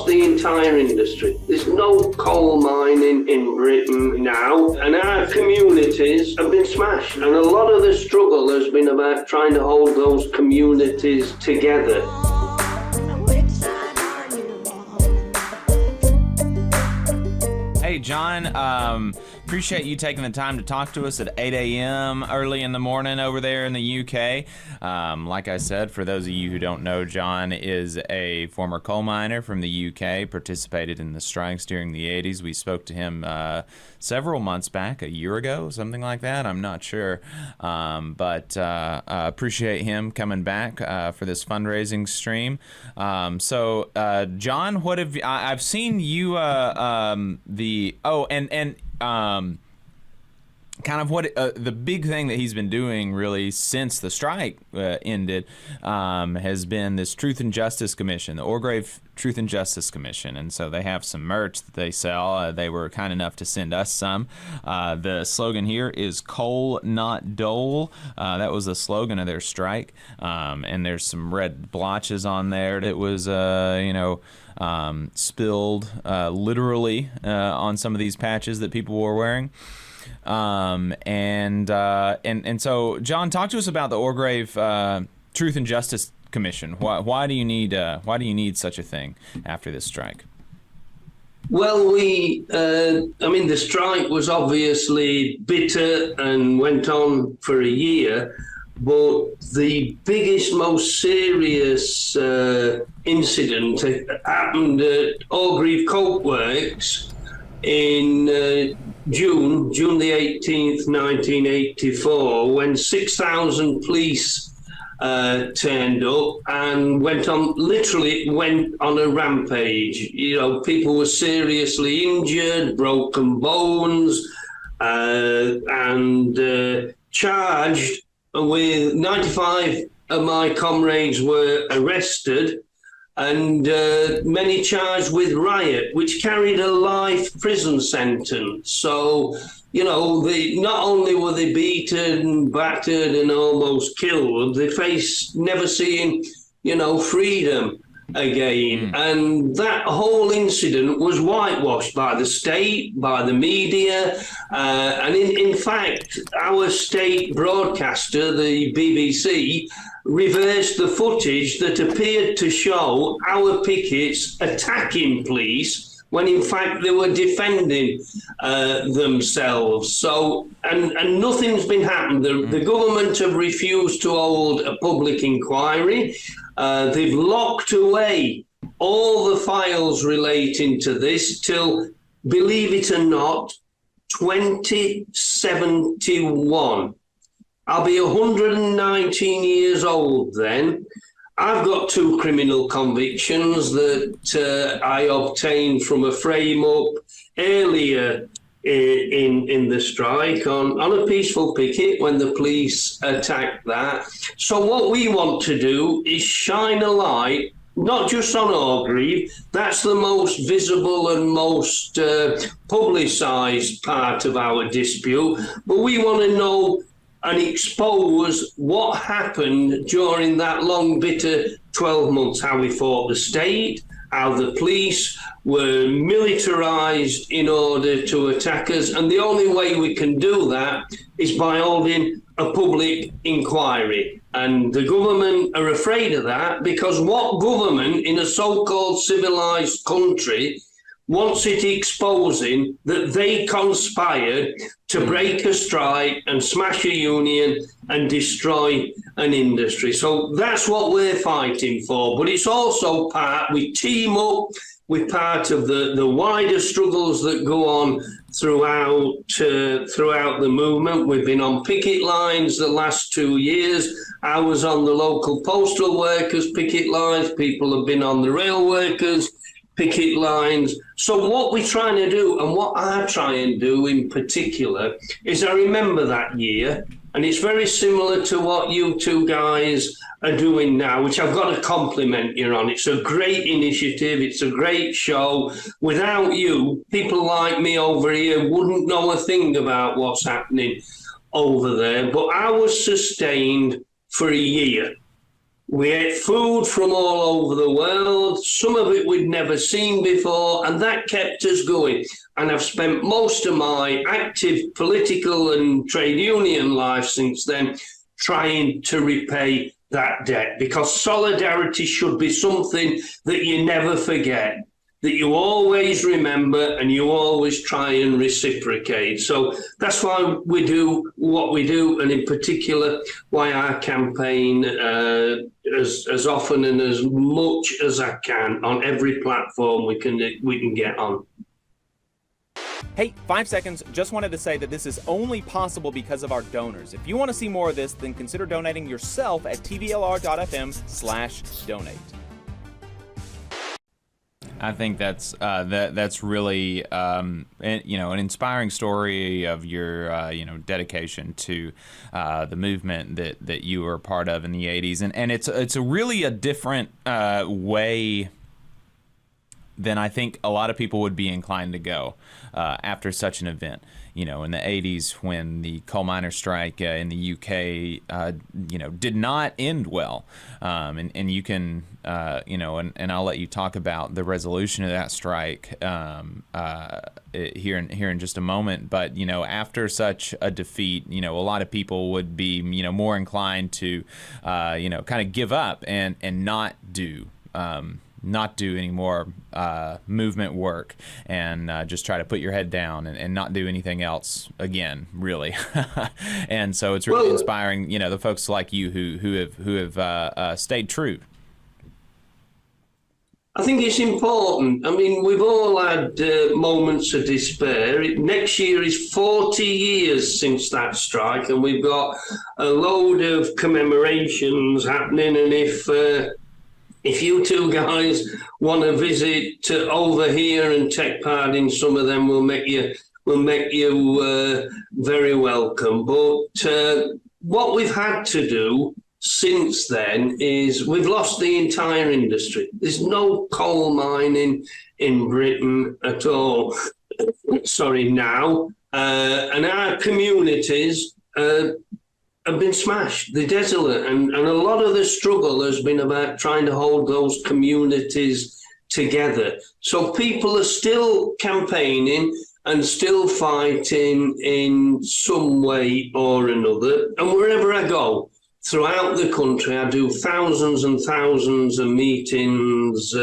lost the entire industry. There's no coal mining in Britain now, and our communities have been smashed. And a lot of the struggle has been about trying to hold those communities together. Hey, John, appreciate you taking the time to talk to us at 8 a.m. early in the morning over there in the UK. Like I said, for those of you who don't know, John is a former coal miner from the UK, participated in the strikes during the 80s. We spoke to him several months back, a year ago, something like that. I'm not sure. But appreciate him coming back for this fundraising stream. John, what have I've seen you kind of what the big thing that he's been doing really since the strike ended has been this Truth and Justice Commission, the Orgrave Truth and Justice Commission. And so they have some merch that they sell. They were kind enough to send us some. The slogan here is Coal, Not Dole. That was the slogan of their strike. And there's some red blotches on there that was, spilled literally on some of these patches that people were wearing. And so, John, talk to us about the Orgrave Truth and Justice Commission. Why do you need such a thing after this strike? Well, the strike was obviously bitter and went on for a year, but the biggest, most serious incident happened at Orgrave Coke Works in June the 18th, 1984, when 6,000 police turned up and went on a rampage. People were seriously injured, broken bones, and charged with 95 of my comrades were arrested, and many charged with riot, which carried a life prison sentence. So, not only were they beaten, battered, and almost killed, they faced never seeing, freedom again. And that whole incident was whitewashed by the state, by the media, and in fact, our state broadcaster, the BBC, reversed the footage that appeared to show our pickets attacking police when in fact they were defending themselves. So, and nothing's been happened. The government have refused to hold a public inquiry. They've locked away all the files relating to this till, believe it or not, 2071. I'll be 119 years old then. I've got 2 criminal convictions that I obtained from a frame-up earlier in the strike on a peaceful picket when the police attacked that. So what we want to do is shine a light, not just on Orgrave, that's the most visible and most publicised part of our dispute, but we want to know and expose what happened during that long, bitter 12 months, how we fought the state, how the police were militarized in order to attack us. And the only way we can do that is by holding a public inquiry. And the government are afraid of that, because what government in a so-called civilized country wants it exposing that they conspired to break a strike and smash a union and destroy an industry? So that's what we're fighting for. But it's also we team up with part of the wider struggles that go on throughout the movement. We've been on picket lines the last 2 years. I was on the local postal workers picket lines. People have been on the rail workers picket lines. So what we're trying to do, and what I try and do in particular, is I remember that year, and it's very similar to what you two guys are doing now, which I've got to compliment you on. It's a great initiative. It's a great show. Without you, people like me over here wouldn't know a thing about what's happening over there. But I was sustained for a year. We ate food from all over the world. Some of it we'd never seen before, and that kept us going. And I've spent most of my active political and trade union life since then trying to repay that debt, because solidarity should be something that you never forget, that you always remember and you always try and reciprocate. So that's why we do what we do, and in particular why I campaign as often and as much as I can on every platform we can get on. Hey, 5 seconds. Just wanted to say that this is only possible because of our donors. If you want to see more of this, then consider donating yourself at tvlr.fm/donate. I think that's really an inspiring story of your dedication to the movement that you were a part of in the 80s, and it's a really a different way than I think a lot of people would be inclined to go after such an event. In the 80s, when the coal miner strike in the UK, did not end well, and you can, and I'll let you talk about the resolution of that strike here in just a moment. But after such a defeat, a lot of people would be more inclined to, kind of give up and not do any more movement work, and just try to put your head down and not do anything else again, really. And so it's really inspiring, the folks like you who have stayed true. I think it's important. I mean, we've all had moments of despair. Next year is 40 years since that strike, and we've got a load of commemorations happening. And if you two guys want to visit over here and take part in some of them, we'll make you very welcome. But what we've had to do since then is we've lost the entire industry. There's no coal mining in Britain at all. Sorry, now. And our communities have been smashed. They're desolate, and a lot of the struggle has been about trying to hold those communities together. So people are still campaigning and still fighting in some way or another. And wherever I go throughout the country, I do thousands and thousands of meetings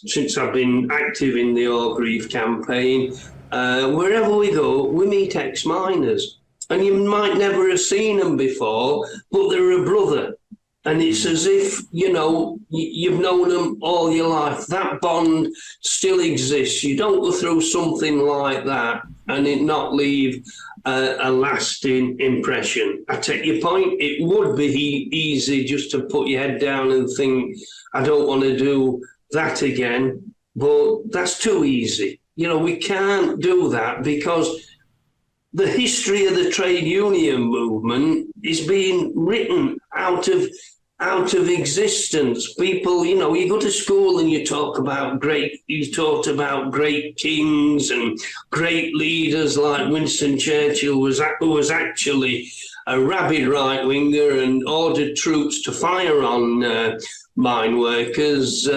since I've been active in the Orgreave campaign. Wherever we go, we meet ex-miners. And you might never have seen them before, but they're a brother. And it's as if, you've known them all your life. That bond still exists. You don't go through something like that and it not leave a lasting impression. I take your point. It would be easy just to put your head down and think, I don't want to do that again. But that's too easy. We can't do that, because the history of the trade union movement is being written out of existence. People, you go to school and you talked about great kings and great leaders like Winston Churchill, who was actually a rabid right-winger and ordered troops to fire on mine workers.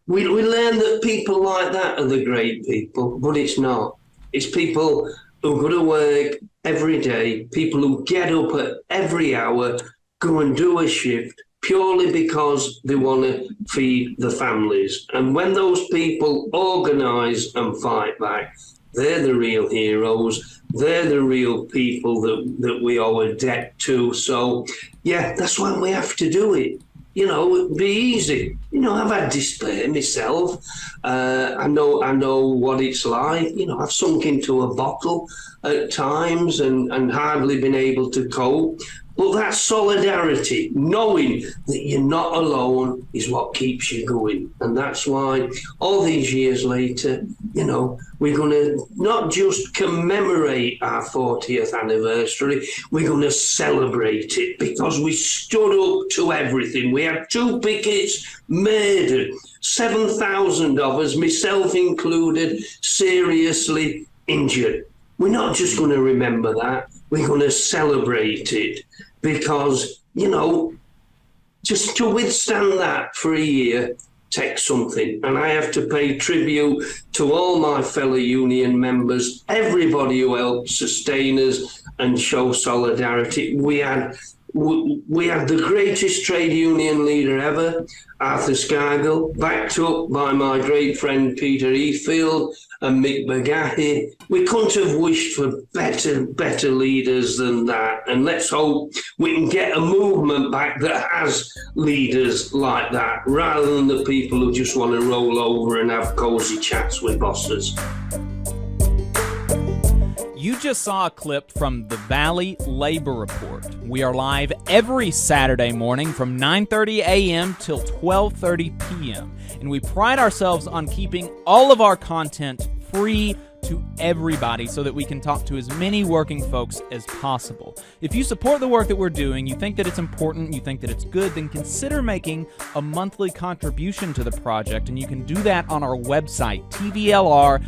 We learn that people like that are the great people, but it's not. It's people who go to work every day, people who get up at every hour, go and do a shift purely because they want to feed the families. And when those people organise and fight back, they're the real heroes. They're the real people that we owe a debt to. So, yeah, that's why we have to do it. It'd be easy. I've had despair myself. I know what it's like. I've sunk into a bottle at times and hardly been able to cope. But that solidarity, knowing that you're not alone, is what keeps you going. And that's why all these years later, we're going to not just commemorate our 40th anniversary, we're going to celebrate it, because we stood up to everything. We had 2 pickets murdered, 7,000 of us, myself included, seriously injured. We're not just going to remember that, we're going to celebrate it. Because, just to withstand that for a year takes something. And I have to pay tribute to all my fellow union members, everybody who helped sustain us and show solidarity. We had the greatest trade union leader ever, Arthur Scargill, backed up by my great friend Peter Efield and Mick McGahey. We couldn't have wished for better leaders than that. And let's hope we can get a movement back that has leaders like that, rather than the people who just want to roll over and have cozy chats with bosses. You just saw a clip from the Valley Labor Report. We are live every Saturday morning from 9:30 a.m. till 12:30 p.m. And we pride ourselves on keeping all of our content free to everybody so that we can talk to as many working folks as possible. If you support the work that we're doing, you think that it's important, you think that it's good, then consider making a monthly contribution to the project, and you can do that on our website, tvlr.fm.